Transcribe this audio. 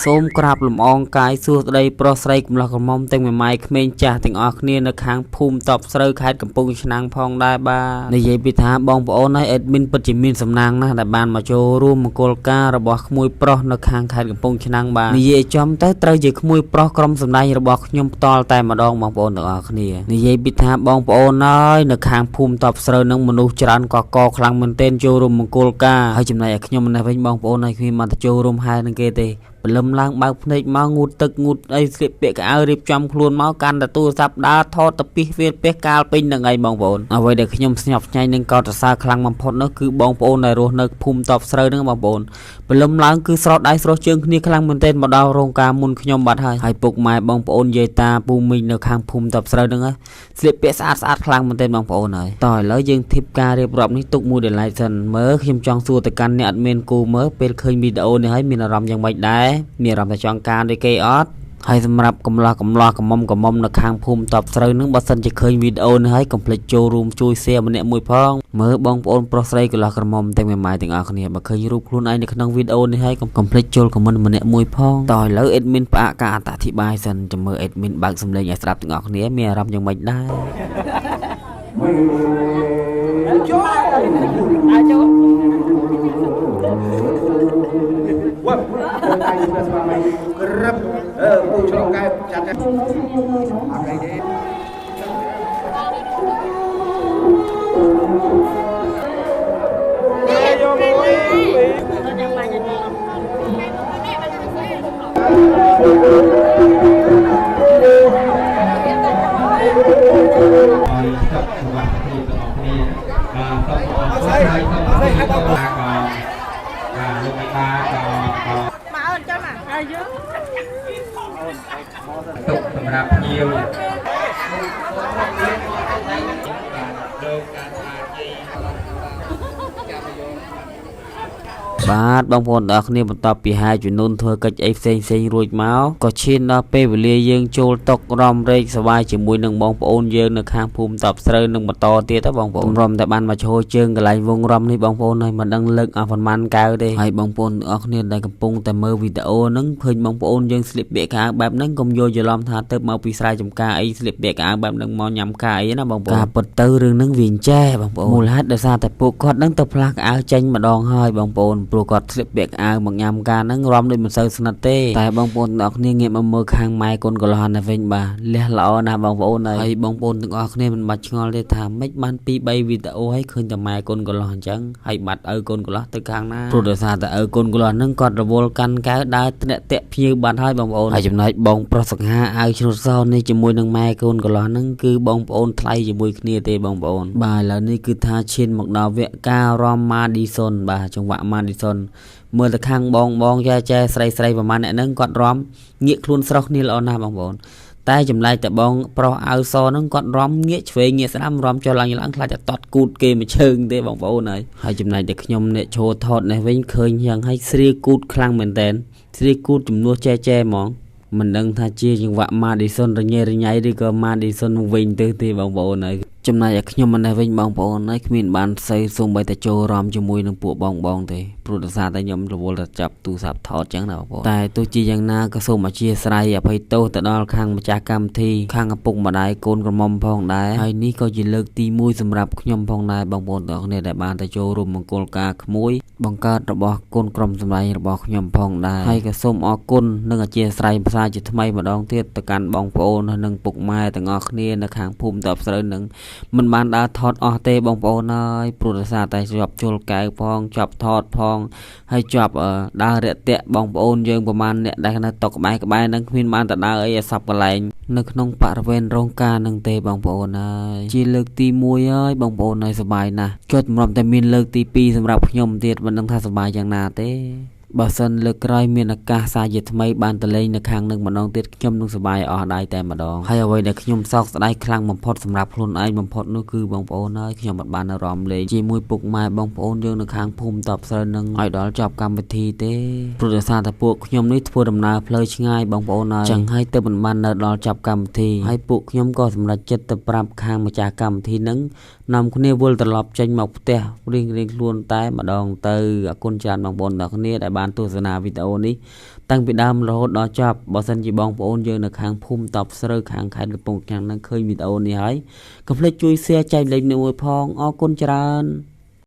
សូមក្រាបលំអងកាយសួស្ដីប្រុសស្រីកំឡោះក្រមុំទាំងមេម៉ាយក្មេងចាស់ទាំងអស់គ្នានៅខាងភូមិតបស្រូវខេត្តកំពង់ឆ្នាំងផងដែរបាទនិយាយពីថាបងប្អូនហើយអេដមីនពិតជាមានសំណាងណាស់ដែលបានមកចូលរួមមង្គលការរបស់ក្មួយប្រុសនៅខាងខេត្តកំពង់ឆ្នាំងបាទនិយាយចំទៅត្រូវជាក្មួយប្រុសក្រុមសម្ដែងរបស់ខ្ញុំផ្ទាល់តែម្ដងបងប្អូនទាំងអស់គ្នានិយាយពីថាបងប្អូនហើយនៅខាងភូមិតបស្រូវនឹងមនុស្សច្រើនកកខ្លាំងមែនទែនចូលរួមមង្គលការហើយចំណែកឲ្យខ្ញុំនេះវិញបងប្អូនហើយគ្មានមកទៅចូលរួមហែនឹងគេទេព្រលឹមឡើងបើកភ្នែកមកងូតទឹកងូតអីស្លៀកពាក់កៅអៅរៀបចំខ្លួនមកកាន់តែទូរស័ព្ទដើរថតទៅពីវាពេះកាលពេញនឹងឯងបងប្អូនអ្វីដែលខ្ញុំស្ញប់ស្ញែងនឹងកោតសរសើរខ្លាំងបំផុតនោះគឺបងប្អូនដែលរស់នៅភូមិតបស្រូវហ្នឹងបងប្អូនព្រលឹមឡើងគឺស្រោតដៃស្រោះជើងគ្នាខ្លាំងមែនទែនមកដល់រោងការមុនខ្ញុំបាត់ហើយពុកម៉ែបងប្អូនយាយតាពូមីងនៅខាងភូមិតបស្រូវហ្នឹងស្លៀកពាក់ស្អាតខ្លាំងមែនទែនបងប្អូនហើយតោះឥឡូវយើងធីបការរៀបរាប់នេះទុកមួយដេឡៃសិនមើលខ្ញុំចង់សួរទៅកាន់អ្នកអត់មានគូមើលពេលឃើញវីដេអូនេះហើយមានអារម្មណ៍យ៉ាងម៉េចដែរមានអារម្មណ៍ថាចង់ការដូចគេអត់ហើយសម្រាប់កំឡោះកំមុំនៅខាងភូមិតបស្រូវនឹងបើសិនជាឃើញវីដេអូនេះហើយកុំភ្លេចចូលរួមជួយ share ម្នាក់មួយផងមើលបងប្អូនប្រុសស្រីកំឡោះក្រមុំទាំងមេម៉ាយទាំងអស់គ្នាបើឃើញរូបខ្លួនឯងនៅក្នុងវីដេអូនេះហើយកុំភ្លេចចូល comment ម្នាក់មួយផងតោះឥឡូវ admin ផ្អាកការអធិប្បាយសិនចាំមើល admin បើកសំឡេងឲ្យស្ដាប់ទាំងអស់គ្នាមានអារម្មណ៍យ៉ាងម៉េចដែរចូលKerap, pucuk kayak cacat. Pakai deh. Ayo boy. Tụcសម្រាប់ភ្ញៀវបាទបងប្អូនទាំងអស់គ្នាបន្ទាប់ពីហាយជំនូនធ្វើកិច្ចអីផ្សេងរួចមកក៏ឈានដល់ពេលវេលាយើងចូលតុករំរែកសប្បាយជាមួយនឹងបងប្អូនយើងនៅខាងភូមិតបស្រូវនឹងបន្តទៀតទៅបងប្អូនរំតែបានមកឈរជើងកន្លែងវងរំនេះបងប្អូនហើយមិនដឹងលើកអស់ប៉ុន្មានកៅទេហើយបងប្អូនទាំងអស់គ្នាដែលកំពុងតែមើលវីដេអូហ្នឹងឃើញបងប្អូនយើងស្លៀកពាក់កៅអៅបែបហ្នឹងកុំយល់ច្រឡំថាទៅមកពីស្រែចម្ការអីស្លៀកពាក់កៅអៅបែបហ្នឹងមកញ៉ាំការអីណាបងប្អូនការពិតទៅរឿងហ្នឹងវាអញ្ចេះបងប្អូនមូលហេតុដោយសារតែពួកគាត់ហ្នឹងទៅផ្លាស់កៅអៅចេញម្ដងហើយបងប្អូនព្រោះគាត់ស្លៀកពាក់កៅអៅមកញ៉ាំការហ្នឹងរំដូចមិនសូវស្និទ្ធទេតែបងប្អូនទាំងអស់គ្នាងាកមកមើលខាងម៉ែកូនកន្លោះនេះវិញបាទលះល្អណាស់បងប្អូនហើយបងប្អូនទាំងអស់គ្នាមិនបាច់ឆ្ងល់ទេថាម៉េចបាន2 3វីដេអូហើយឃើញតែម៉ែកូនកន្លោះអញ្ចឹងហើយបាត់ឪកូនកន្លោះទៅខាងណាព្រោះដោយសារតែឪកូនកន្លោះហ្នឹងគាត់រវល់កាន់កៅដើរធ្លាក់តាក់ភ្ញៀវបាត់ហើយបងប្អូនហើយចំណែកបងប្រុសសង្ហាអាវជ្រុតសនេះជាមួយនឹងម៉ែកូនកន្លោះហ្នឹងគឺបងប្អូនថ្លៃជាមួយគ្នាទេបងប្អូនបាទឥឡូវនេះគឺថាឈានមកដល់វគ្គការរំម៉ាឌីសុនបាទចង្វាក់ម៉ាឌីសុនមើលទៅខាងបងចែស្រីប្រហែលអ្នកហ្នឹងគាត់រំងាកខ្លួនស្រស់គ្នាល្អណាស់បងប្អូនតែចម្លែកតែបងប្រុសអាវសហ្នឹងគាត់រំងាកឆ្វេងងាកស្ដាំរំចុះឡើងខ្លាចតែតត់គូតគេមួយជើងទេបងប្អូនហើយចំណែកតែខ្ញុំអ្នកឈរថតនេះវិញឃើញយ៉ាងហើយស្រីគូតខ្លាំងមែនតើស្រីគូតជំនួសចែហ្មងមិនដឹងថាជាចង្វាក់ម៉ាឌីសុនរញ៉ៃឬក៏ម៉ាឌីសុនវិញទេបងប្អូនហើយចំណែកឲ្យខ្ញុំមិនដែរវិញបងប្អូនហើយគ្មានបានផ្សេងសូម្បីតែចូលរំជាមួយនឹងពួកបងទេព្រោះដោយសារតែខ្ញុំរវល់តែចាប់ទូរស័ព្ទថតចឹងណាបងប្អូនតែទោះជាយ៉ាងណាក៏សូមអធិស្ឋានអភ័យទោសទៅដល់ខាងម្ចាស់កម្មវិធីខាងឪពុកម្ដាយកូនក្រមុំផងដែរហើយនេះក៏ជាលើកទី1សម្រាប់ខ្ញុំផងដែរបងប្អូនទាំងអស់គ្នាដែលបានទៅចូលរួមមង្គលការក្មួយបង្កើតរបស់កូនក្រុមសម្ដែងរបស់ខ្ញុំផងដែរហើយក៏សូមអរគុណនិងអធិស្ឋានផ្សាយជាថ្មីម្ដងទៀតទៅកាន់បងប្អូននិងពុកម៉ែទាំងអស់គ្នានៅខាងភូមិតបស្រូវនឹងមិនបានដើរថតអស់ទេបងប្អូនហើយព្រោះដោយសារតែជាប់ជុលកៅផងជាប់ថតផងហើយជាប់ដើររាក់ទាក់បងប្អូនយើងប្រហែលអ្នកដែលនៅតុក្បែរហ្នឹងគ្មានបានទៅដើរអីឲ្យសັບកន្លែងនៅក្នុងបរិវេណរោងការហ្នឹងទេបងប្អូនហើយជាលើកទី1ហើយបងប្អូនហើយសប្បាយណាស់គាត់សម្រាប់តែមានលើកទី2សម្រាប់ខ្ញុំទៀតមិនដឹងថាសប្បាយយ៉ាងណាទេបើសិនលើកក្រោយមានឱកាសសាជាថ្មីបានទៅលេងនៅខាងនឹងម្ដងទៀតខ្ញុំនឹងសប្បាយអស់ដៃតែម្ដងហើយអ្វីដែលខ្ញុំសោកស្ដាយខ្លាំងបំផុតសម្រាប់ខ្លួនឯងបំផុតនោះគឺបងប្អូនហើយខ្ញុំមិនបានរំលេងជាមួយពុកម៉ែបងប្អូនយើងនៅខាងភូមិតបស្រូវនឹងឲ្យដល់ចប់កម្មវិធីទេព្រោះដោយសារតែពួកខ្ញុំនេះធ្វើដំណើរផ្លូវឆ្ងាយបងប្អូនហើយចឹងហើយទៅមិនបាននៅដល់ចប់កម្មវិធីហើយពួកខ្ញុំក៏សម្រេចចិត្តទៅប្រាប់ខាងម្ចាស់កម្មវិធីនឹងនាំគ្នាវិលត្រឡប់ចេញមកផ្ទះរៀងខ្លួនតែម្ដងទៅអរគុណច្រើនបងប្អូនទាំងគ្នាដែល បានទស្សនាវីដេអូនេះតាំងពីដើមរហូតដល់ចប់បើសិនជាបងប្អូនយើងនៅខាងភូមិតបស្រូវខាងខេត្តកំពង់ឆ្នាំងនឹងឃើញវីដេអូនេះហើយកុំភ្លេចជួយ share ចែកលេខមួយផងអរគុណច្រើន